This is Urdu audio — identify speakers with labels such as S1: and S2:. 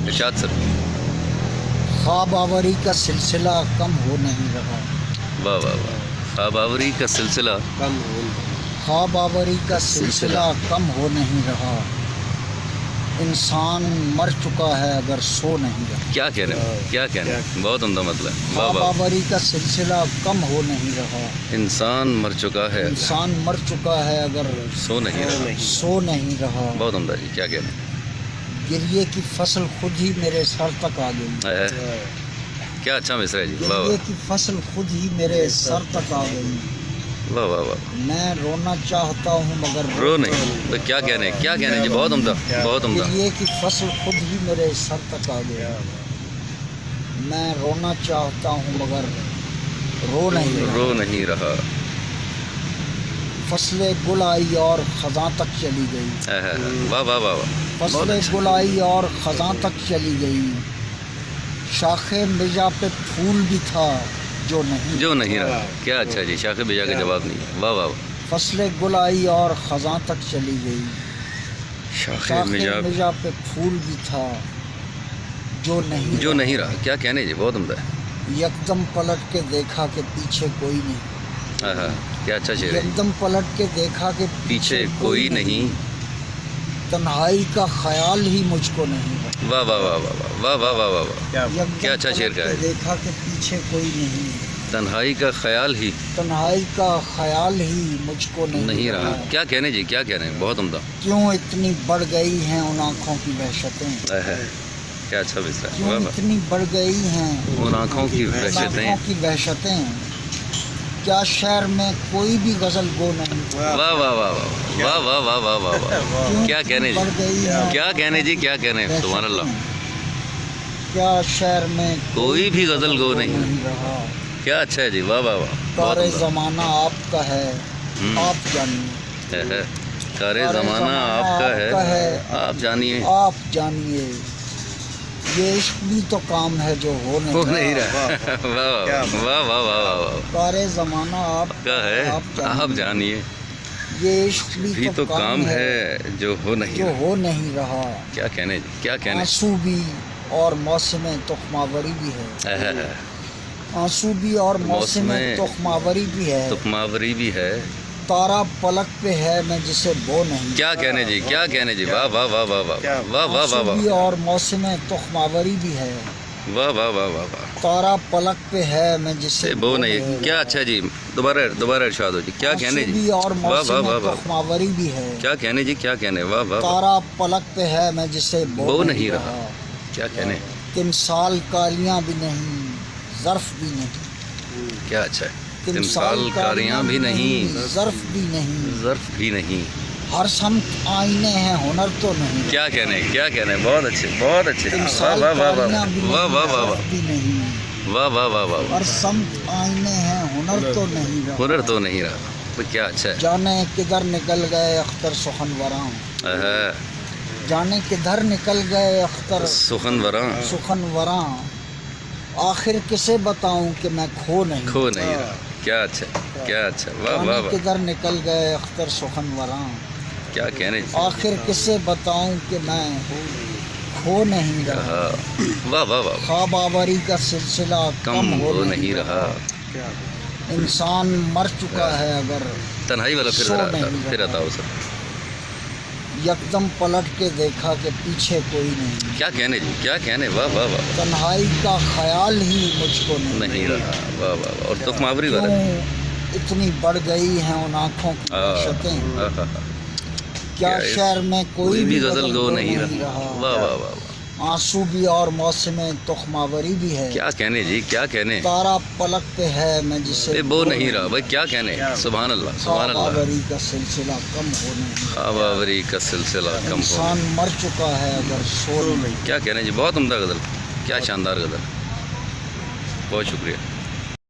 S1: ارشاد سر۔
S2: خواب آوری کا سلسلہ کم ہو نہیں رہا،
S1: واہ واہ واہ، خواب آوری کا سلسلہ
S2: خواب آوری کا سلسلہ کم ہو نہیں رہا، انسان مر چکا ہے اگر سو نہیں رہا۔
S1: کیا کہہ رہے ہیں، کیا کہہ رہے ہیں، بہت عمدہ مطلب ہے۔ واہ
S2: خواب
S1: واہ،
S2: آوری کا سلسلہ کم ہو نہیں رہا،
S1: انسان مر چکا ہے
S2: انسان مر چکا ہے اگر
S1: سو نہیں رہا۔
S2: سو نہیں رہا،
S1: بہت عمدہ جی، کیا کہہ رہے ہیں۔
S2: گریے کی فصل خود ہی میرے سر تک آ گئی،
S1: کیا اچھا مصرع ہے جی، واہ
S2: گریے
S1: واہ
S2: کی فصل خود ہی میرے سر تک آ گئی،
S1: واہ واہ واہ،
S2: میں رونا چاہتا ہوں مگر
S1: رو نہیں تو کیا کہہ رہے ہیں، کیا کہہ رہے ہیں جی، بہت عمدہ، بہت عمدہ۔
S2: گریے کی فصل خود ہی میرے سر تک آ گئی، میں رونا چاہتا ہوں مگر رو نہیں رہا، فصل گل آئی اور خزاں تک چلی گئی،
S1: واہ واہ واہ واہ،
S2: فصل گل آئی اور خزاں تک چلی گئی، شاخ مجا پہ پھول بھی تھا جو نہیں
S1: رہا۔ کیا اچھا جی، شاخ بیجا کا جواب نہیں ہے، واہ واہ واہ،
S2: فصل گل آئی اور خزاں تک چلی گئی،
S1: شاخ
S2: شاخ
S1: مجاب
S2: مجا پہ پھول بھی تھا جو
S1: نہیں رہا۔ کیا کہنے جی، بہت عمدہ ہے۔
S2: یکدم پلٹ کے دیکھا کہ پیچھے کوئی نہیں،
S1: کیا اچھا شعر ہے،
S2: یکدم پلٹ کے دیکھا کہ
S1: پیچھے کوئی نہیں،
S2: تنہائی کا خیال ہی مجھ کو نہیں،
S1: واہ واہ واہ واہ واہ واہ واہ واہ واہ،
S2: یکدم
S1: کیا اچھا شعر
S2: پلٹ
S1: کا
S2: کے
S1: ہے،
S2: دیکھا کہ پیچھے کوئی نہیں،
S1: تنہائی کا خیال ہی
S2: تنہائی کا خیال ہی مجھ کو
S1: نہیں رہا۔ کیا کہنے جی، کیا کہہ رہے ہیں، بہت عمدہ،
S2: کیوں اتنی بڑھ گئی ہیں ان آنکھوں کی وحشتیں،
S1: کیا اچھا مصرع ہے،
S2: کیوں
S1: واہ واہ،
S2: اتنی بڑھ گئی ہیں
S1: ان آنکھوں کی
S2: ان
S1: وحشتیں،
S2: آنکھوں کی وحشتیں، کیا شہر میں کوئی بھی غزل گو نہیں،
S1: واہ واہ واہ واہ واہ واہ واہ واہ واہ واہ،
S2: کیوں
S1: کیا کہنے
S2: اتنی بڑھ
S1: جی،
S2: گئی ہیں
S1: کیا کہنے جی، کیا کہنے، سبحان اللہ،
S2: کیا شہر میں
S1: کوئی بھی غزل گو نہیں،
S2: رہا،
S1: کیا اچھا ہے جی، واہ واہ واہ، بہت
S2: کار
S1: عمدہ،
S2: زمانہ آپ کا ہے آپ جانیے،
S1: کار زمانہ آپ کا ہے آپ جانیے،
S2: آپ جانیے، یہ عشق بھی تو کام ہے جو ہو
S1: وہ
S2: نہیں،
S1: نہیں رہا، واہ واہ واہ واہ واہ واہ،
S2: کار زمانہ آپ
S1: کا ہے آپ جانیے،
S2: یہ عشق
S1: بھی تو کام ہے جو ہو نہیں
S2: جو
S1: رہا۔
S2: ہو نہیں رہا،
S1: کیا کہنے جی، کیا کہنے،
S2: آنسو بھی اور موسم تخماوری بھی ہے، آنسو بھی اور موسم تخماوری بھی ہے،
S1: تخماوری بھی ہے،
S2: تارا پلک پہ ہے میں جسے بو نہیں،
S1: کیا کہنے جی، کیا کہنے جی، واہ واہ واہ واہ واہ واہ واہ
S2: آنسو
S1: واہ
S2: بھی اور موسم تخماوری بھی ہے،
S1: واہ واہ واہ واہ واہ،
S2: تارا پلک پہ ہے میں جسے
S1: وہ نہیں، کیا اچھا جی، دوبارہ ارشاد ہو جی، کیا کہنے
S2: آنسو
S1: جی،
S2: بھی اور
S1: واہ واہ
S2: موسم
S1: واہ واہ،
S2: تخماوری بھی ہے،
S1: کیا کہنے جی، کیا کہنے، واہ واہ واہ،
S2: تارا پلک پہ ہے میں جسے
S1: بو نہیں رہا، کیا کہنے،
S2: تمثال کاریاں بھی نہیں ظرف بھی نہیں،
S1: کیا اچھا ہے، تمثال کاریاں بھی نہیں،
S2: ظرف بھی نہیں،
S1: ظرف بھی نہیں،
S2: ہر سمت آئینے ہیں ہنر تو نہیں،
S1: کیا کہنے، کیا کہنے، بہت اچھے، بہت اچھے، واہ
S2: تمثال
S1: واہ واہ
S2: کاریاں بھی
S1: واہ واہ
S2: نہیں
S1: واہ
S2: ظرف بھی نہیں،
S1: واہ واہ واہ واہ،
S2: ہر سمت آئینے ہیں ہنر تو نہیں رہا،
S1: ہنر تو نہیں رہا، تو کیا اچھا ہے،
S2: جانے کدھر نکل گئے اختر سخنوراں، جانے کدھر نکل گئے اختر سخنوراں، آخر کسے بتاؤں کہ میں کھو نہیں
S1: رہا، کیا اچھا، کیا اچھا، واہ واہ
S2: جانے
S1: واہ،
S2: کدھر نکل گئے اختر سخنوراں،
S1: کیا کہنے،
S2: آخر کسے بتاؤں کہ میں کھو نہیں رہا،
S1: واہ واہ واہ،
S2: خواب آوری کا سلسلہ
S1: کم ہو نہیں رہا،
S2: انسان مر چکا ہے اگر
S1: تنہائی والا پھر آتا ہو سر،
S2: یکدم پلٹ کے دیکھا کہ پیچھے کوئی نہیں،
S1: کیا کہنے جی، کیا کہنے، واہ واہ واہ،
S2: تنہائی کا خیال ہی مجھ کو
S1: نہیں رہا، واہ واہ واہ، اور تخماوری والا،
S2: کیوں اتنی بڑھ گئی ہیں ان آنکھوں کی وحشتیں، کیا شہر میں کوئی بھی غزل گو نہیں رہا،
S1: واہ واہ واہ،
S2: آنسو بھی اور موسم تخماوری بھی ہے،
S1: کیا کہنے جی، کیا کہنے،
S2: تارا پلک پہ ہے میں جسے
S1: بو نہیں رہا، بھائی کیا کہنے، سبحان اللہ، سبحان
S2: خواب
S1: اللہ،
S2: آوری کا سلسلہ کم ہو نہیں،
S1: خواب آوری کا سلسلہ کم ہو،
S2: انسان مر چکا ہے اگر سو نہیں،
S1: کیا کہنے جی، بہت عمدہ غزل، کیا شاندار غزل، بہت شکریہ۔